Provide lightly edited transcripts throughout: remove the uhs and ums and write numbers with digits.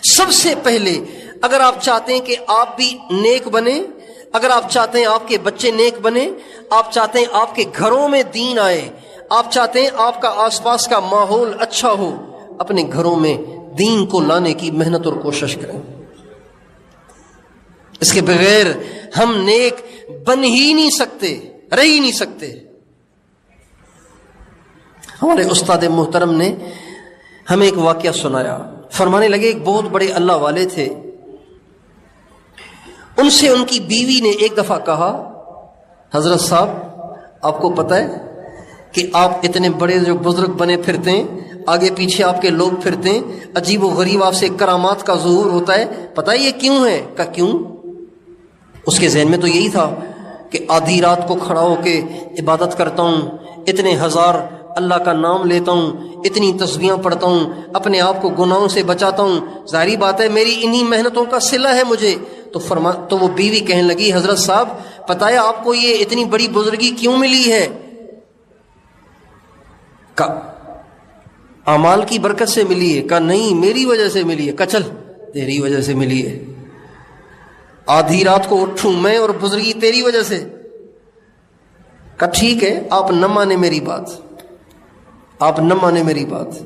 سب سے پہلے اگر آپ چاہتے ہیں کہ آپ بھی نیک بنے، اگر آپ چاہتے ہیں آپ کے بچے نیک بنے، آپ چاہتے ہیں آپ کے گھروں میں دین آئے، آپ چاہتے ہیں آپ کا آس پاس کا ماحول اچھا ہو، اپنے گھروں میں دین کو لانے کی محنت اور کوشش کریں۔ اس کے بغیر ہم نیک بن ہی نہیں سکتے، رہ ہی نہیں سکتے۔ ہمارے استاد محترم نے ہمیں ایک واقعہ سنایا، فرمانے لگے ایک بہت بڑے اللہ والے تھے، ان سے ان کی بیوی نے ایک دفعہ کہا، حضرت صاحب آپ کو پتہ ہے کہ آپ اتنے بڑے جو بزرگ بنے پھرتے ہیں، آگے پیچھے آپ کے لوگ پھرتے ہیں، عجیب و غریب آپ سے کرامات کا ظہور ہوتا ہے، پتہ ہے یہ کیوں ہے؟ کہا کیوں؟ اس کے ذہن میں تو یہی تھا کہ آدھی رات کو کھڑا ہو کے عبادت کرتا ہوں، اتنے ہزار اللہ کا نام لیتا ہوں، اتنی تسبیحاں پڑھتا ہوں، اپنے آپ کو گناہوں سے بچاتا ہوں، ظاہری بات ہے میری انہی محنتوں کا صلہ ہے مجھے۔ تو وہ بیوی کہنے لگی، حضرت صاحب پتہ ہے آپ کو یہ اتنی بڑی بزرگی کیوں ملی ہے؟ کہا اعمال کی برکت سے ملی ہے؟ کہا نہیں میری وجہ سے ملی ہے۔ کہا چل تیری وجہ سے ملی ہے، آدھی رات کو اٹھوں میں اور بزرگی تیری وجہ سے؟ کہا ٹھیک ہے، آپ نہ مانے میری بات، آپ نہ مانے میری بات۔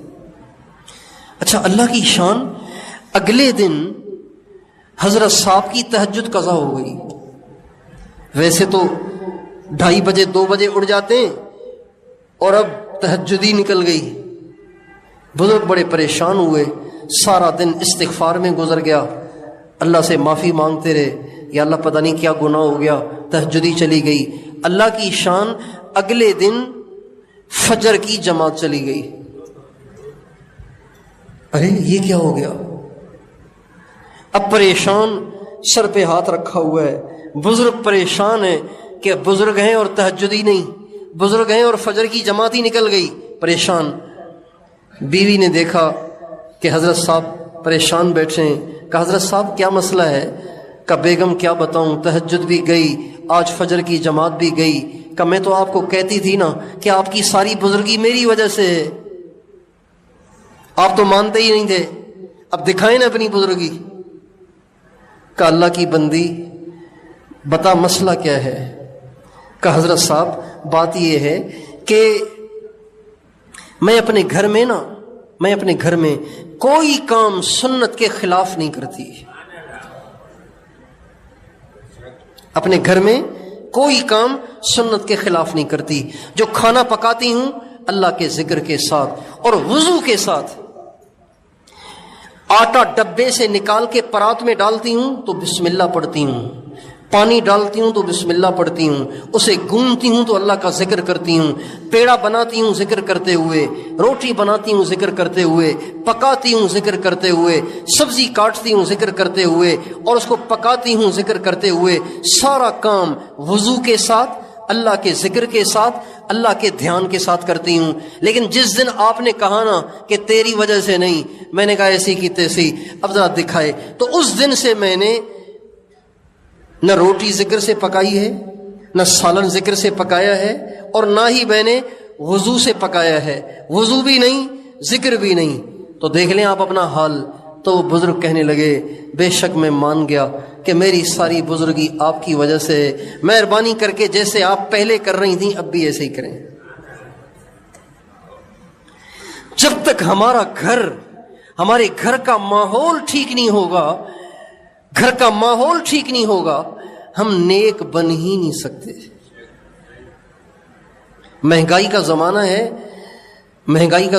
اچھا اللہ کی شان، اگلے دن حضرت صاحب کی تہجد قضا ہو گئی۔ ویسے تو 2:30 بجے 2 بجے اٹھ جاتے ہیں، اور اب تہجد ہی نکل گئی۔ بزرگ بڑے پریشان ہوئے، سارا دن استغفار میں گزر گیا، اللہ سے معافی مانگتے رہے، یا اللہ پتہ نہیں کیا گناہ ہو گیا، تہجد ہی چلی گئی۔ اللہ کی شان، اگلے دن فجر کی جماعت چلی گئی۔ ارے یہ کیا ہو گیا؟ اب پریشان، سر پہ ہاتھ رکھا ہوا ہے، بزرگ پریشان ہے کہ بزرگ ہیں اور تہجد ہی نہیں، بزرگ ہیں اور فجر کی جماعت ہی نکل گئی، پریشان۔ بیوی نے دیکھا کہ حضرت صاحب پریشان بیٹھے ہیں، کہا حضرت صاحب کیا مسئلہ ہے؟ کہا بیگم کیا بتاؤں، تہجد بھی گئی، آج فجر کی جماعت بھی گئی، کہ میں تو آپ کو کہتی تھی نا کہ آپ کی ساری بزرگی میری وجہ سے ہے، آپ تو مانتے ہی نہیں تھے، اب دکھائیں نا اپنی بزرگی۔ کہ اللہ کی بندی بتا مسئلہ کیا ہے؟ کہ حضرت صاحب بات یہ ہے کہ میں اپنے گھر میں کوئی کام سنت کے خلاف نہیں کرتی، اپنے گھر میں کوئی کام سنت کے خلاف نہیں کرتی، جو کھانا پکاتی ہوں اللہ کے ذکر کے ساتھ اور وضو کے ساتھ، آٹا ڈبے سے نکال کے پرات میں ڈالتی ہوں تو بسم اللہ پڑھتی ہوں، پانی ڈالتی ہوں تو بسم اللہ پڑھتی ہوں، اسے گونتی ہوں تو اللہ کا ذکر کرتی ہوں، پیڑا بناتی ہوں ذکر کرتے ہوئے، روٹی بناتی ہوں ذکر کرتے ہوئے، پکاتی ہوں ذکر کرتے ہوئے، سبزی کاٹتی ہوں ذکر کرتے ہوئے، اور اس کو پکاتی ہوں ذکر کرتے ہوئے، سارا کام وضو کے ساتھ، اللہ کے ذکر کے ساتھ، اللہ کے دھیان کے ساتھ کرتی ہوں۔ لیکن جس دن آپ نے کہا نا کہ تیری وجہ سے نہیں، میں نے کہا ایسی کی تیسی، اب ذرا دکھائے، تو اس دن سے میں نے نہ روٹی ذکر سے پکائی ہے، نہ سالن ذکر سے پکایا ہے، اور نہ ہی میں نے وضو سے پکایا ہے، وضو بھی نہیں ذکر بھی نہیں۔ تو دیکھ لیں آپ اپنا حال۔ تو وہ بزرگ کہنے لگے بے شک میں مان گیا کہ میری ساری بزرگی آپ کی وجہ سے، مہربانی کر کے جیسے آپ پہلے کر رہی تھیں اب بھی ایسے ہی کریں۔ جب تک ہمارے گھر کا ماحول ٹھیک نہیں ہوگا، ہم نیک بن ہی نہیں سکتے۔ مہنگائی کا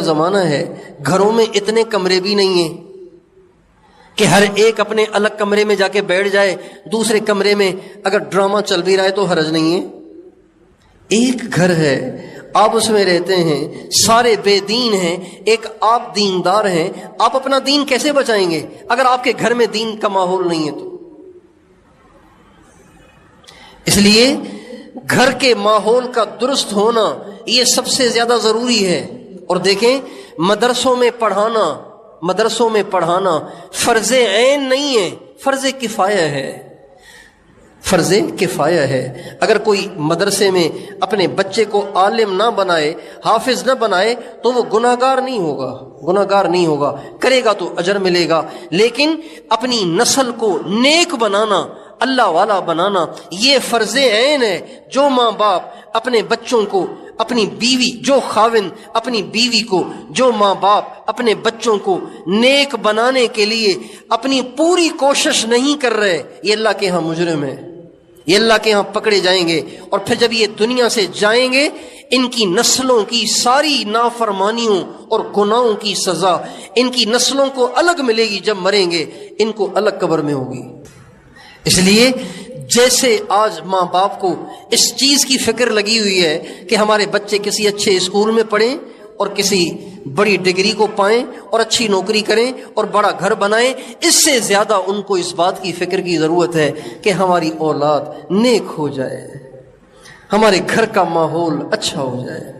زمانہ ہے، گھروں میں اتنے کمرے بھی نہیں ہیں کہ ہر ایک اپنے الگ کمرے میں جا کے بیٹھ جائے، دوسرے کمرے میں اگر ڈرامہ چل بھی رہا ہے تو حرج نہیں ہے۔ ایک گھر ہے، آپ اس میں رہتے ہیں، سارے بے دین ہیں، ایک آپ دیندار ہیں، آپ اپنا دین کیسے بچائیں گے اگر آپ کے گھر میں دین کا ماحول نہیں ہے؟ تو اس لیے گھر کے ماحول کا درست ہونا یہ سب سے زیادہ ضروری ہے۔ اور دیکھیں مدرسوں میں پڑھانا فرض عین نہیں ہے، فرض کفایہ ہے۔ فرض کفایہ ہے۔ اگر کوئی مدرسے میں اپنے بچے کو عالم نہ بنائے، حافظ نہ بنائے، تو وہ گناہگار نہیں ہوگا، کرے گا تو اجر ملے گا۔ لیکن اپنی نسل کو نیک بنانا، اللہ والا بنانا، یہ فرض عین ہے۔ جو ماں باپ اپنے بچوں کو، اپنی بیوی، جو خاوند اپنی بیوی کو، جو ماں باپ اپنے بچوں کو نیک بنانے کے لیے اپنی پوری کوشش نہیں کر رہے، یہ اللہ کے ہاں مجرم ہے، یہ اللہ کے ہاں پکڑے جائیں گے۔ اور پھر جب یہ دنیا سے جائیں گے، ان کی نسلوں کی ساری نافرمانیوں اور گناہوں کی سزا ان کی نسلوں کو الگ ملے گی۔ جب مریں گے ان کو الگ قبر میں ہوگی۔ اس لیے جیسے آج ماں باپ کو اس چیز کی فکر لگی ہوئی ہے کہ ہمارے بچے کسی اچھے اسکول میں پڑھیں اور کسی بڑی ڈگری کو پائیں اور اچھی نوکری کریں اور بڑا گھر بنائیں، اس سے زیادہ ان کو اس بات کی فکر کی ضرورت ہے کہ ہماری اولاد نیک ہو جائے، ہمارے گھر کا ماحول اچھا ہو جائے۔